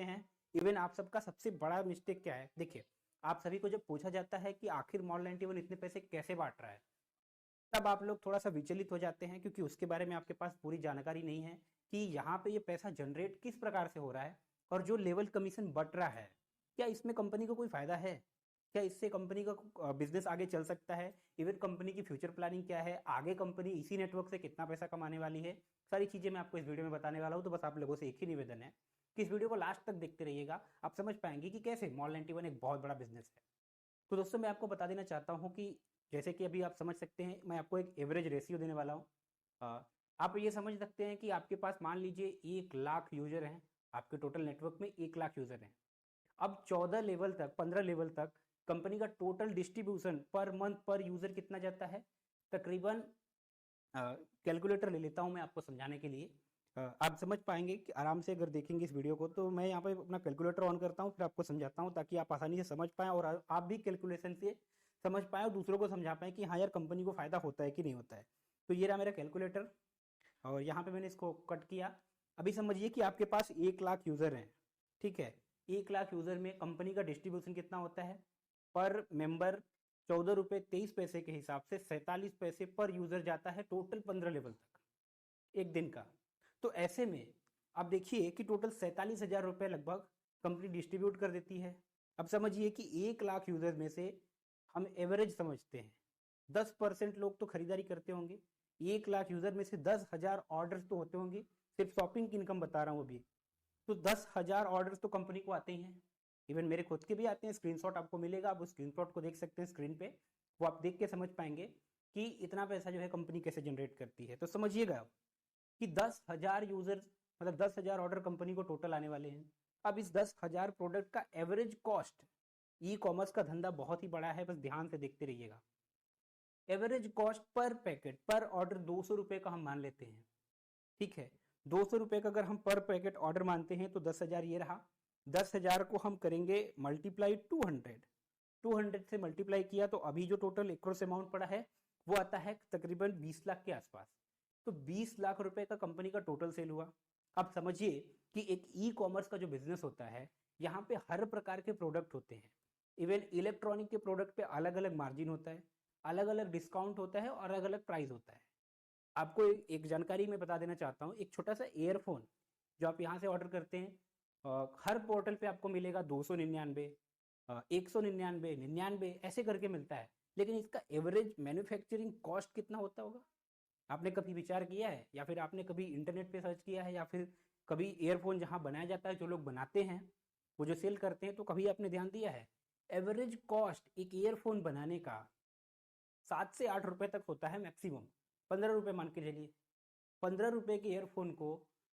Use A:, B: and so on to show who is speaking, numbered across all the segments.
A: हैं। इवन आप सबका सबसे बड़ा मिस्टेक क्या है, देखिए आप सभी को जब पूछा जाता है कि आखिर मॉल 91 इतने पैसे कैसे बांट रहा है, तब आप लोग थोड़ा सा विचलित हो जाते हैं, क्योंकि उसके बारे में आपके पास पूरी जानकारी नहीं है कि यहाँ पे ये पैसा जनरेट किस प्रकार से हो रहा है, और जो लेवल कमीशन बट रहा है क्या इसमें कंपनी को कोई फायदा है, क्या इससे कंपनी का बिजनेस आगे चल सकता है, इवन कंपनी की फ्यूचर प्लानिंग क्या है, आगे कंपनी इसी नेटवर्क से कितना पैसा कमाने वाली है, सारी चीजें मैं आपको इस वीडियो में बताने वाला हूँ। तो बस आप लोगों से एक ही निवेदन है कि इस वीडियो को लास्ट तक देखते रहिएगा, आप समझ पाएंगे कि कैसे मॉल 91 एक बहुत बड़ा बिजनेस है। तो दोस्तों मैं आपको बता देना चाहता हूँ कि जैसे कि अभी आप समझ सकते हैं, मैं आपको एक एवरेज रेशियो देने वाला हूँ। आप ये समझ सकते हैं कि आपके पास मान लीजिए 1 लाख यूजर हैं, आपके टोटल नेटवर्क में 1 लाख यूजर हैं। अब 14 लेवल तक, 15 लेवल तक कंपनी का टोटल डिस्ट्रीब्यूशन पर मंथ पर यूजर कितना जाता है, तकरीबन कैलकुलेटर ले लेता हूं मैं आपको समझाने के लिए। आप समझ पाएंगे कि आराम से अगर देखेंगे इस वीडियो को, तो मैं यहाँ पे अपना कैलकुलेटर ऑन करता हूँ, फिर आपको समझाता हूँ ताकि आप आसानी से समझ पाएं और आप भी कैलकुलेशन से समझ पाएं और दूसरों को समझा पाएं कि हाँ यार कंपनी को फायदा होता है कि नहीं होता है। तो ये रहा मेरा कैलकुलेटर और यहाँ पे मैंने इसको कट किया। अभी समझिए कि आपके पास 1 लाख यूजर हैं, ठीक है। 1 लाख यूजर में कंपनी का डिस्ट्रीब्यूशन कितना होता है, पर मेंबर 14 रुपये 23 पैसे के हिसाब से 47 पैसे पर यूजर जाता है टोटल 15 लेवल तक एक दिन का। तो ऐसे में आप देखिए कि टोटल 47,000 रुपये लगभग कंपनी डिस्ट्रीब्यूट कर देती है। अब समझिए कि 1 लाख यूजर में से हम एवरेज समझते हैं 10% लोग तो खरीदारी करते होंगे, 1 लाख यूजर में से 10,000 ऑर्डर्स तो होते होंगे, सिर्फ शॉपिंग की इनकम बता रहा हूँ अभी। तो 10,000 ऑर्डर्स तो कंपनी को आते ही हैं, इवन मेरे खुद के भी आते हैं, स्क्रीनशॉट आपको मिलेगा, आप उस स्क्रीनशॉट को देख सकते हैं स्क्रीन पे, वो आप देख के समझ पाएंगे कि इतना पैसा जो है कंपनी कैसे जनरेट करती है। तो समझिएगा कि 10,000 यूजर मतलब 10,000 ऑर्डर कंपनी को टोटल आने वाले हैं। अब इस 10,000 प्रोडक्ट का एवरेज कॉस्ट, ई कॉमर्स का धंधा बहुत ही बड़ा है, बस ध्यान से देखते रहिएगा। एवरेज कॉस्ट पर पैकेट पर ऑर्डर 200 रुपये का हम मान लेते हैं, ठीक है। 200 रुपये का अगर हम पर पैकेट ऑर्डर मानते हैं तो 10,000 ये रहा। 10,000 को हम करेंगे मल्टीप्लाई 200 से मल्टीप्लाई किया तो अभी जो टोटल एक्रोस अमाउंट पड़ा है वो आता है तकरीबन 20 लाख के आसपास। तो 20 लाख रुपए का कंपनी का टोटल सेल हुआ। अब समझिए कि एक ई कॉमर्स का जो बिजनेस होता है, यहाँ पे हर प्रकार के प्रोडक्ट होते हैं, इवन इलेक्ट्रॉनिक के प्रोडक्ट पे अलग अलग मार्जिन होता है, अलग अलग डिस्काउंट होता है और अलग अलग प्राइस होता है। आपको एक जानकारी मैं बता देना चाहता हूँ, एक छोटा सा ईयरफोन जो आप यहाँ से ऑर्डर करते हैं, हर पोर्टल पे आपको मिलेगा 299, 199, 99 ऐसे करके मिलता है, लेकिन इसका एवरेज मैन्युफैक्चरिंग कॉस्ट कितना होता होगा, आपने कभी विचार किया है, या फिर आपने कभी इंटरनेट पे सर्च किया है, या फिर कभी ईयरफोन जहाँ बनाया जाता है, जो लोग बनाते हैं वो जो सेल करते हैं, तो कभी आपने ध्यान दिया है एवरेज कॉस्ट एक ईयरफोन बनाने का 7 से 8 रुपए तक होता है मैक्सिमम, 15 रुपये मान के चलिए। 15 रुपये के ईयरफोन को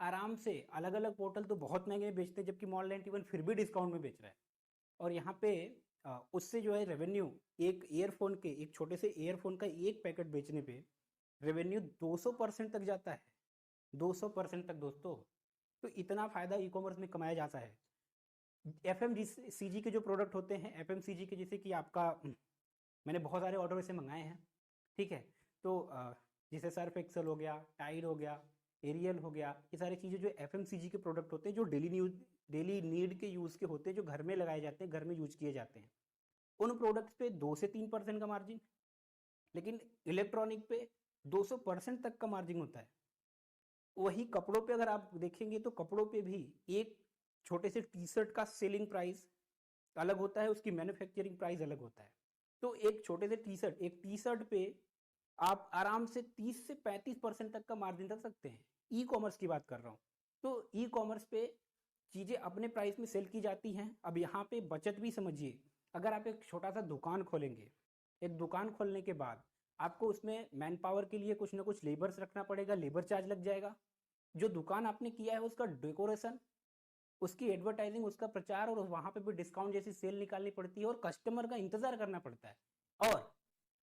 A: आराम से अलग अलग पोर्टल तो बहुत महंगे बेचते हैं, जबकि मॉल 91 फिर भी डिस्काउंट में बेच रहा है। और यहाँ पे उससे जो है रेवेन्यू, एक ईयरफोन के, एक छोटे से ईयरफोन का एक पैकेट बेचने पे रेवेन्यू 200% तक जाता है, 200% तक दोस्तों। तो इतना फायदा ई कॉमर्स में कमाया जाता है। एफएमसीजी के जो प्रोडक्ट होते हैं, एफएमसीजी के, जैसे कि आपका मैंने बहुत सारे ऑर्डर ऐसे मंगाए हैं, ठीक है। तो जैसे सर्फ एक्सल हो गया, टाइड हो गया, एरियल हो गया, ये सारी चीज़ें जो एफएमसीजी के प्रोडक्ट होते हैं, जो डेली नीड के यूज़ के होते हैं, जो घर में लगाए जाते हैं, घर में यूज किए जाते हैं, उन प्रोडक्ट्स पे 2 से 3% का मार्जिन, लेकिन इलेक्ट्रॉनिक पे 200% तक का मार्जिन होता है। वही कपड़ों पे अगर आप देखेंगे तो कपड़ों पे भी एक छोटे से टी शर्ट का सेलिंग प्राइस अलग होता है, उसकी मैन्युफैक्चरिंग प्राइस अलग होता है। तो एक छोटे से एक टी शर्ट पे आप आराम से 30 से 35% तक का मार्जिन रख सकते हैं। ई कॉमर्स की बात कर रहा हूँ। तो ई कॉमर्स पे चीज़ें अपने प्राइस में सेल की जाती हैं। अब यहाँ पे बचत भी समझिए, अगर आप एक छोटा सा दुकान खोलेंगे, एक दुकान खोलने के बाद आपको उसमें मैन पावर के लिए कुछ ना कुछ लेबर्स रखना पड़ेगा, लेबर चार्ज लग जाएगा। जो दुकान आपने किया है उसका डेकोरेशन, उसकी एडवर्टाइजिंग, उसका प्रचार, और वहाँ पे भी डिस्काउंट जैसी सेल निकालनी पड़ती है, और कस्टमर का इंतजार करना पड़ता है। और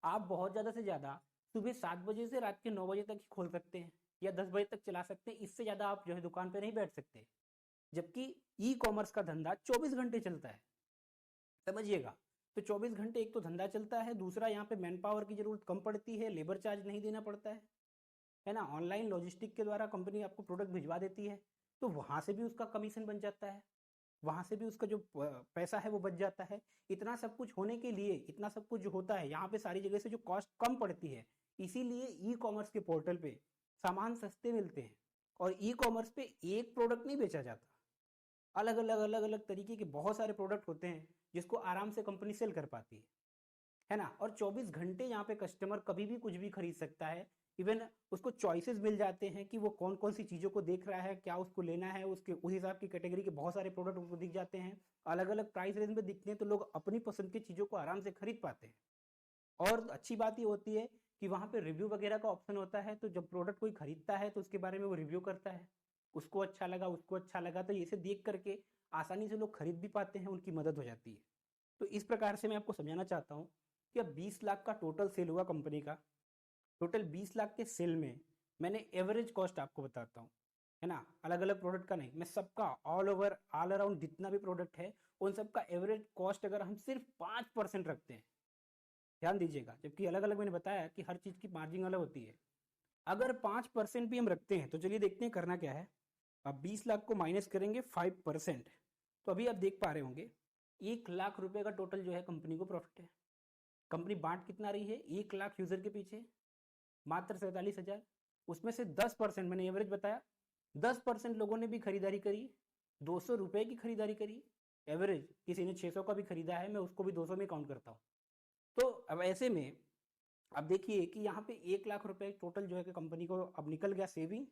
A: आप बहुत ज़्यादा से ज़्यादा सुबह 7 बजे से रात के 9 बजे तक ही खोल सकते हैं, या 10 बजे तक चला सकते हैं, इससे ज़्यादा आप जो है दुकान पे नहीं बैठ सकते। जबकि ई कॉमर्स का धंधा 24 घंटे चलता है, समझिएगा। तो 24 घंटे एक तो धंधा चलता है, दूसरा यहाँ पे मैन पावर की जरूरत कम पड़ती है, लेबर चार्ज नहीं देना पड़ता है ना। ऑनलाइन लॉजिस्टिक के द्वारा कंपनी आपको प्रोडक्ट भिजवा देती है, तो वहां से भी उसका कमीशन बन जाता है। वहां से भी उसका जो पैसा है वो बच जाता है। इतना सब कुछ होने के लिए, इतना सब कुछ जो होता है यहाँ पे सारी जगह से जो कॉस्ट कम पड़ती है, इसीलिए ई कॉमर्स के पोर्टल पे सामान सस्ते मिलते हैं। और ई कॉमर्स पे एक प्रोडक्ट नहीं बेचा जाता, अलग अलग तरीके के बहुत सारे प्रोडक्ट होते हैं जिसको आराम से कंपनी सेल कर पाती है ना। और 24 घंटे यहाँ पे कस्टमर कभी भी कुछ भी खरीद सकता है। इवन उसको चॉइसेस मिल जाते हैं कि वो कौन कौन सी चीज़ों को देख रहा है, क्या उसको लेना है, उसके उस हिसाब की कैटेगरी के बहुत सारे प्रोडक्ट उसको दिख जाते हैं, अलग अलग प्राइस रेंज में दिखते हैं, तो लोग अपनी पसंद की चीज़ों को आराम से खरीद पाते हैं। और अच्छी बात ये होती है कि वहाँ पे रिव्यू वगैरह का ऑप्शन होता है, तो जब प्रोडक्ट कोई खरीदता है तो उसके बारे में वो रिव्यू करता है, उसको अच्छा लगा, उसको अच्छा लगा, तो इसे देख करके आसानी से लोग खरीद भी पाते हैं, उनकी मदद हो जाती है। तो इस प्रकार से मैं आपको समझाना चाहता हूँ कि अब 20 लाख का टोटल सेल हुआ कंपनी का। टोटल 20 लाख के सेल में मैंने एवरेज कॉस्ट आपको बताता हूँ, है ना, अलग अलग प्रोडक्ट का नहीं, मैं सबका ऑल ओवर ऑल अराउंड जितना भी प्रोडक्ट है उन सबका एवरेज कॉस्ट अगर हम सिर्फ 5% रखते हैं, ध्यान दीजिएगा, जबकि अलग अलग मैंने बताया कि हर चीज़ की मार्जिन अलग होती है। अगर 5% भी हम रखते हैं तो चलिए देखते हैं करना क्या है। अब 20 लाख को माइनस करेंगे 5%, तो अभी आप देख पा रहे होंगे 1 लाख रुपए का टोटल जो है कंपनी को प्रॉफिट है। कंपनी बांट कितना रही है, 1 लाख यूजर के पीछे मात्र 47,000। उसमें से 10%, मैंने एवरेज बताया, 10% लोगों ने भी खरीदारी करी, 200 रुपए की खरीदारी करी एवरेज। किसी ने 600 का भी खरीदा है, मैं उसको भी 200 में काउंट करता हूँ। तो अब ऐसे में अब देखिए कि यहाँ पे 1 लाख रुपए टोटल जो है कि कंपनी को अब निकल गया सेविंग।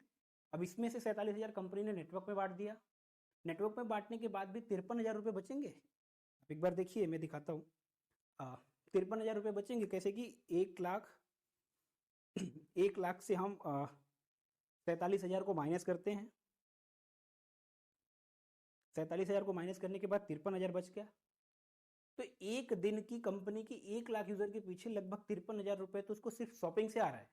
A: अब इसमें से 47,000 कंपनी ने नेटवर्क में बांट दिया। नेटवर्क में बांटने के बाद भी 53,000 रुपये बचेंगे। अब एक बार देखिए, मैं दिखाता हूँ। 53,000 रुपये बचेंगे कैसे कि 1 लाख से हम 47,000 को माइनस करते हैं। 47,000 को माइनस करने के बाद 53,000 बच गया। तो एक दिन की कंपनी की 1 लाख यूजर के पीछे लगभग 53,000 रुपये तो उसको सिर्फ शॉपिंग से आ रहा है।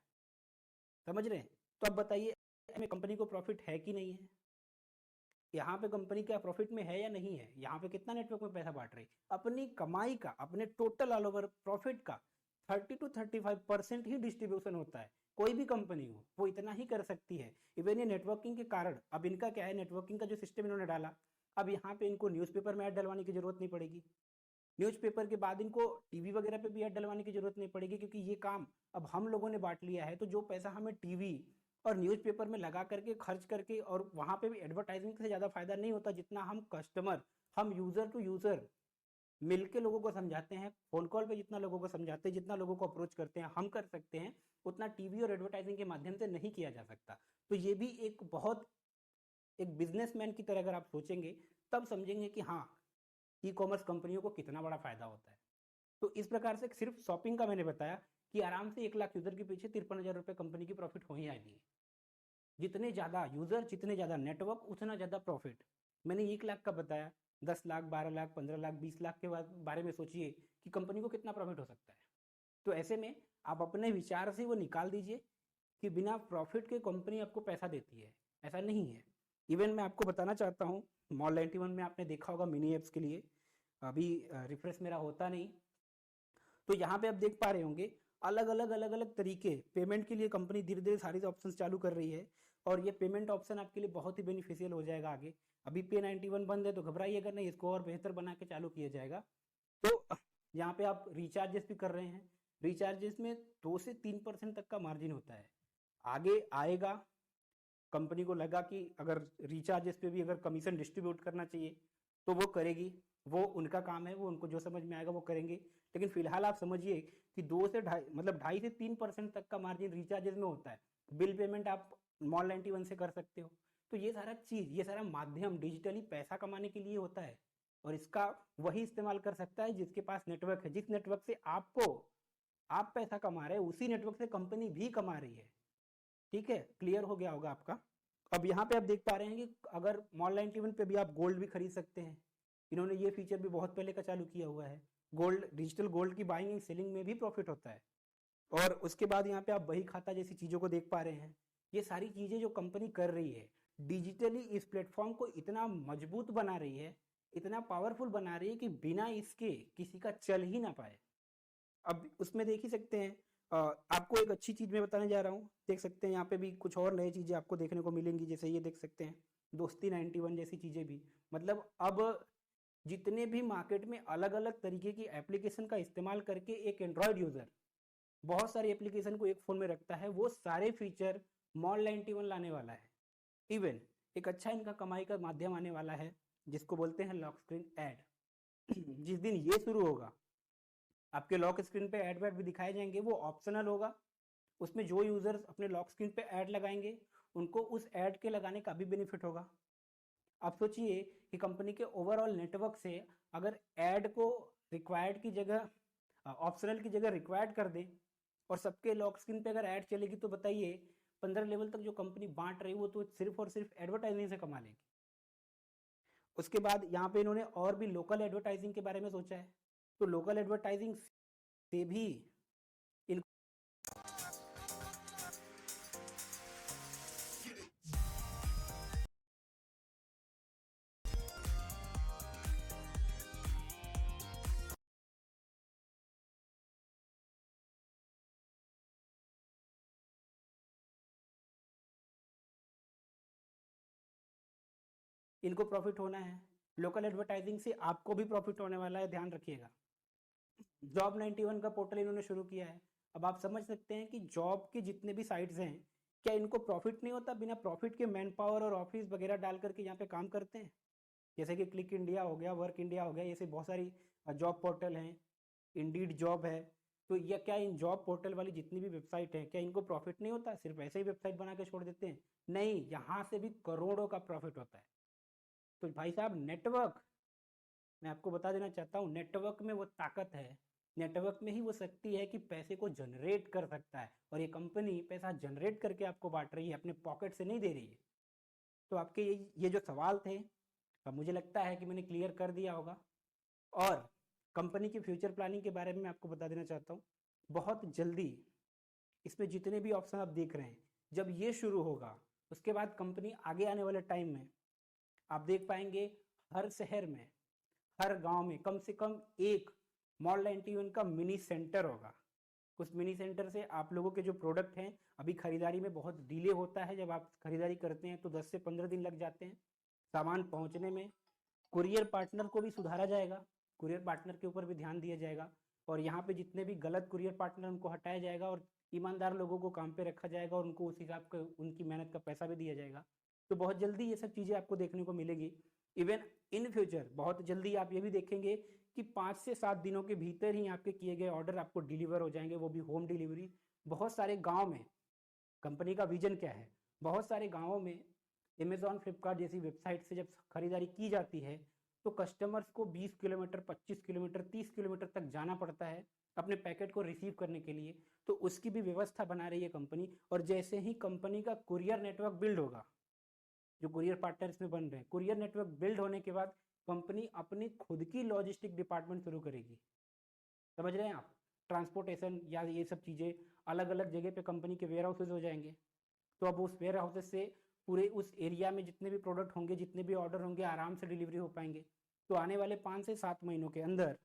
A: समझ रहे हैं? तो अब बताइए में कंपनी को प्रॉफिट है कि नहीं है? यहाँ पे कंपनी क्या प्रॉफिट में है या नहीं है? यहाँ पे कितना नेटवर्क में पैसा बांट रही है? अपनी कमाई का, अपने टोटल ऑल ओवर प्रॉफिट का 30 to 35% ही डिस्ट्रीब्यूशन होता है। कोई भी कंपनी हो वो इतना ही कर सकती है। इवन ये नेटवर्किंग के कारण, अब इनका क्या है, नेटवर्किंग का जो सिस्टम इन्होंने डाला, अब यहाँ पे इनको न्यूज़पेपर में ऐड डलवाने की जरूरत नहीं पड़ेगी। न्यूज़पेपर के बाद इनको टीवी वगैरह पे भी ऐड डलवाने की जरूरत नहीं पड़ेगी, क्योंकि ये काम अब हम लोगों ने बांट लिया है। तो जो पैसा हमें टीवी और न्यूज़पेपर में लगा करके खर्च करके, और वहाँ पे भी एडवर्टाइजिंग से ज़्यादा फायदा नहीं होता जितना हम कस्टमर, हम यूज़र टू यूज़र मिल के लोगों को समझाते हैं। फोन कॉल पे जितना लोगों को समझाते हैं, जितना लोगों को अप्रोच करते हैं, हम कर सकते हैं, उतना टीवी और एडवर्टाइजिंग के माध्यम से नहीं किया जा सकता। तो ये भी एक बहुत, एक बिजनेसमैन की तरह अगर आप सोचेंगे तब समझेंगे कि हाँ, ई कॉमर्स कंपनियों को कितना बड़ा फायदा होता है। तो इस प्रकार से सिर्फ शॉपिंग का मैंने बताया कि आराम से 1 लाख यूजर के पीछे 53,000 रुपये कंपनी की प्रॉफिट हो ही आएगी। जितने ज़्यादा यूजर, जितने ज़्यादा नेटवर्क, उतना ज़्यादा प्रॉफिट। मैंने 1 लाख का बताया, 10 लाख, 12 लाख, 15 लाख, 20 लाख के बारे में सोचिए कि कंपनी को कितना प्रॉफिट हो सकता है। तो ऐसे में आप अपने विचार से वो निकाल दीजिए कि बिना प्रॉफिट के कंपनी आपको पैसा देती है, ऐसा नहीं है। इवन मैं आपको बताना चाहता हूँ, मॉल 91 में आपने देखा होगा मिनी एप्स के लिए, अभी रिफ्रेश मेरा होता नहीं, तो यहाँ पे आप देख पा रहे होंगे अलग अलग तरीके पेमेंट के लिए कंपनी धीरे धीरे सारी ऑप्शंस चालू कर रही है। और ये पेमेंट ऑप्शन आपके लिए बहुत ही बेनिफिशियल हो जाएगा आगे। अभी Pay91 बंद है तो घबराइएगा नहीं, इसको और बेहतर बना के चालू किया जाएगा। तो यहाँ पे आप रिचार्जेस भी कर रहे हैं, रिचार्जेस में 2 से 3% तक का मार्जिन होता है। आगे आएगा, कंपनी को लगा कि अगर रिचार्जेस पे भी अगर कमीशन डिस्ट्रीब्यूट करना चाहिए तो वो करेगी, वो उनका काम है, वो उनको जो समझ में आएगा वो करेंगे। लेकिन फिलहाल आप समझिए कि 2 से ढाई, मतलब 2.5 से 3% तक का मार्जिन रिचार्जेस में होता है। बिल पेमेंट आप मॉल 91 से कर सकते हो। तो ये सारा चीज़, ये सारा माध्यम डिजिटली पैसा कमाने के लिए होता है, और इसका वही इस्तेमाल कर सकता है जिसके पास नेटवर्क है। जिस नेटवर्क से आप पैसा कमा रहे हैं उसी नेटवर्क से कंपनी भी कमा रही है। ठीक है, क्लियर हो गया होगा आपका। अब यहाँ पे आप देख पा रहे हैं कि अगर मॉल 91 पे भी आप गोल्ड भी खरीद सकते हैं। इन्होंने ये फीचर भी बहुत पहले का चालू किया हुआ है। गोल्ड, डिजिटल गोल्ड की बाइंग एंड सेलिंग में भी प्रॉफिट होता है। और उसके बाद यहाँ पे आप बही खाता जैसी चीज़ों को देख पा रहे हैं। ये सारी चीज़ें जो कंपनी कर रही है डिजिटली, इस प्लेटफॉर्म को इतना मजबूत बना रही है, इतना पावरफुल बना रही है कि बिना इसके किसी का चल ही ना पाए। अब उसमें देख ही सकते हैं, आपको एक अच्छी चीज़ मैं बताने जा रहा हूँ। देख सकते हैं यहाँ पे भी कुछ और नई चीज़ें आपको देखने को मिलेंगी, जैसे ये देख सकते हैं दोस्ती 91 जैसी चीज़ें भी। मतलब अब जितने भी मार्केट में अलग अलग तरीके की एप्लीकेशन का इस्तेमाल करके एक एंड्रॉयड यूज़र बहुत सारी एप्लीकेशन को एक फ़ोन में रखता है, वो सारे फीचर मॉल 91 लाने वाला है। इवन एक अच्छा इनका कमाई का माध्यम आने वाला है जिसको बोलते हैं लॉक स्क्रीन ऐड। जिस दिन ये शुरू होगा, आपके लॉक स्क्रीन पे ऐड वैड भी दिखाए जाएंगे, वो ऑप्शनल होगा। उसमें जो यूजर्स अपने लॉक स्क्रीन पे ऐड लगाएंगे उनको उस ऐड के लगाने का भी बेनिफिट होगा। आप सोचिए कि कंपनी के ओवरऑल नेटवर्क से अगर ऐड को रिक्वायर्ड की जगह ऑप्शनल की जगह रिक्वायर्ड कर दें और सबके लॉक स्क्रीन पे अगर ऐड चलेगी, तो बताइए 15 लेवल तक जो कंपनी बांट रही है वो तो सिर्फ और सिर्फ एडवर्टाइजिंग से कमा लेगी। उसके बाद यहाँ पे इन्होंने और भी लोकल एडवर्टाइजिंग के बारे में सोचा है, तो लोकल एडवर्टाइजिंग से भी इन इनको प्रॉफिट होना है। लोकल एडवर्टाइजिंग से आपको भी प्रॉफिट होने वाला है, ध्यान रखिएगा। जॉब 91 का पोर्टल इन्होंने शुरू किया है। अब आप समझ सकते हैं कि जॉब के जितने भी साइट्स हैं, क्या इनको प्रॉफिट नहीं होता? बिना प्रॉफिट के मैन पावर और ऑफिस वगैरह डाल करके यहाँ पे काम करते हैं। जैसे कि क्लिक इंडिया हो गया, वर्क इंडिया हो गया, ऐसे बहुत सारी जॉब पोर्टल हैं, इंडीड जॉब है। तो यह क्या इन जॉब पोर्टल वाली जितनी भी वेबसाइट है, क्या इनको प्रॉफिट नहीं होता? सिर्फ ऐसे ही वेबसाइट बना के छोड़ देते हैं? नहीं, यहाँ से भी करोड़ों का प्रॉफिट होता है। तो भाई साहब, नेटवर्क, मैं आपको बता देना चाहता हूँ, नेटवर्क में वो ताकत है, नेटवर्क में ही वो शक्ति है कि पैसे को जनरेट कर सकता है। और ये कंपनी पैसा जनरेट करके आपको बांट रही है, अपने पॉकेट से नहीं दे रही है। तो आपके ये जो सवाल थे, अब मुझे लगता है कि मैंने क्लियर कर दिया होगा। और कंपनी की फ्यूचर प्लानिंग के बारे में मैं आपको बता देना चाहता हूँ, बहुत जल्दी इसमें जितने भी ऑप्शन आप देख रहे हैं, जब ये शुरू होगा उसके बाद कंपनी आगे आने वाले टाइम में आप देख पाएंगे हर शहर में, हर गांव में कम से कम एक मॉल 91 का मिनी सेंटर होगा। उस मिनी सेंटर से आप लोगों के जो प्रोडक्ट हैं, अभी खरीदारी में बहुत डिले होता है, जब आप खरीदारी करते हैं तो 10 से 15 दिन लग जाते हैं सामान पहुंचने में। कुरियर पार्टनर को भी सुधारा जाएगा, कुरियर पार्टनर के ऊपर भी ध्यान दिया जाएगा, और यहाँ पे जितने भी गलत कुरियर पार्टनर उनको हटाया जाएगा और ईमानदार लोगों को काम पे रखा जाएगा और उनको उस हिसाब का उनकी मेहनत का पैसा भी दिया जाएगा। तो बहुत जल्दी ये सब चीज़ें आपको देखने को मिलेगी। इवन इन फ्यूचर बहुत जल्दी आप ये भी देखेंगे कि 5 से 7 दिनों के भीतर ही आपके किए गए ऑर्डर आपको डिलीवर हो जाएंगे, वो भी होम डिलीवरी। बहुत सारे गाँव में कंपनी का विजन क्या है, बहुत सारे गाँवों में अमेजॉन फ्लिपकार्ट जैसी वेबसाइट से जब खरीदारी की जाती है तो कस्टमर्स को 20 किलोमीटर, 25 किलोमीटर, 30 किलोमीटर तक जाना पड़ता है अपने पैकेट को रिसीव करने के लिए। तो उसकी भी व्यवस्था बना रही है कंपनी। और जैसे ही कंपनी का कुरियर नेटवर्क बिल्ड होगा, जो कुरियर पार्टनर्स में बन रहे हैं, कुरियर नेटवर्क बिल्ड होने के बाद कंपनी अपनी खुद की लॉजिस्टिक डिपार्टमेंट शुरू करेगी। समझ रहे हैं आप? ट्रांसपोर्टेशन या ये सब चीज़ें अलग अलग जगह पे कंपनी के वेयर हाउसेज हो जाएंगे। तो अब उस वेयर हाउसेज से पूरे उस एरिया में जितने भी प्रोडक्ट होंगे, जितने भी ऑर्डर होंगे, आराम से डिलीवरी हो पाएंगे। तो आने वाले 5 से 7 महीनों के अंदर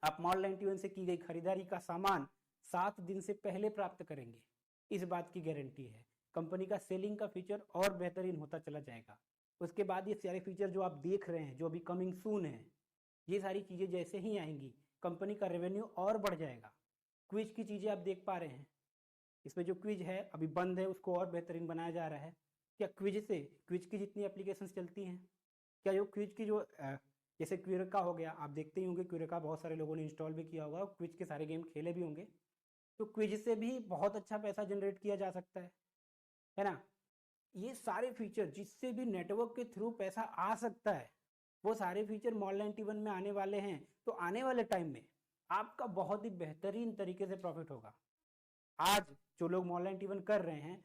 A: आप मॉल 91 से की गई खरीदारी का सामान 7 दिन से पहले प्राप्त करेंगे, इस बात की गारंटी है। कंपनी का सेलिंग का फीचर और बेहतरीन होता चला जाएगा। उसके बाद ये सारे फीचर जो आप देख रहे हैं, जो अभी कमिंग सून है, ये सारी चीज़ें जैसे ही आएंगी कंपनी का रेवेन्यू और बढ़ जाएगा। क्विज की चीज़ें आप देख पा रहे हैं, इसमें जो क्विज है अभी बंद है, उसको और बेहतरीन बनाया जा रहा है। क्या क्विज से, क्विज की जितनी एप्लीकेशन चलती हैं, क्या जो क्विज की जो जैसे क्विरका हो गया, आप देखते ही होंगे क्विरका बहुत सारे लोगों ने इंस्टॉल भी किया होगा, क्विज के सारे गेम खेले भी होंगे। तो क्विज से भी बहुत अच्छा पैसा जनरेट किया जा सकता है ना? ये सारे फीचर जिससे भी नेटवर्क के थ्रू पैसा आ सकता है, वो सारे फीचर मॉल 91 में आने वाले हैं। तो आने वाले टाइम में आपका बहुत ही बेहतरीन तरीके से प्रॉफिट होगा। आज जो लोग मॉल 91 कर रहे हैं,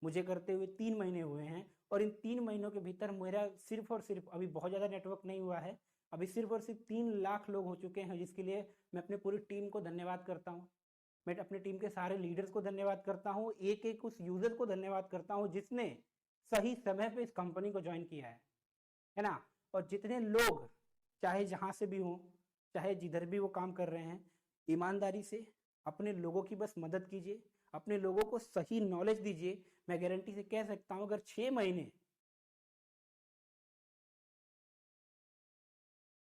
A: मुझे करते हुए 3 महीने हुए हैं, और इन 3 महीनों के भीतर मेरा सिर्फ और सिर्फ, अभी बहुत ज़्यादा नेटवर्क नहीं हुआ है, अभी सिर्फ और सिर्फ 3 लाख लोग हो चुके हैं, जिसके लिए मैं अपने पूरी टीम को धन्यवाद करता हूँ। मैं अपनी टीम के सारे लीडर्स को धन्यवाद करता हूँ, एक एक उस यूजर को धन्यवाद करता हूँ जिसने सही समय पे इस कंपनी को ज्वाइन किया है ना? और जितने लोग चाहे जहाँ से भी हों, चाहे जिधर भी वो काम कर रहे हैं, ईमानदारी से अपने लोगों की बस मदद कीजिए, अपने लोगों को सही नॉलेज दीजिए। मैं गारंटी से कह सकता हूँ, अगर 6 महीने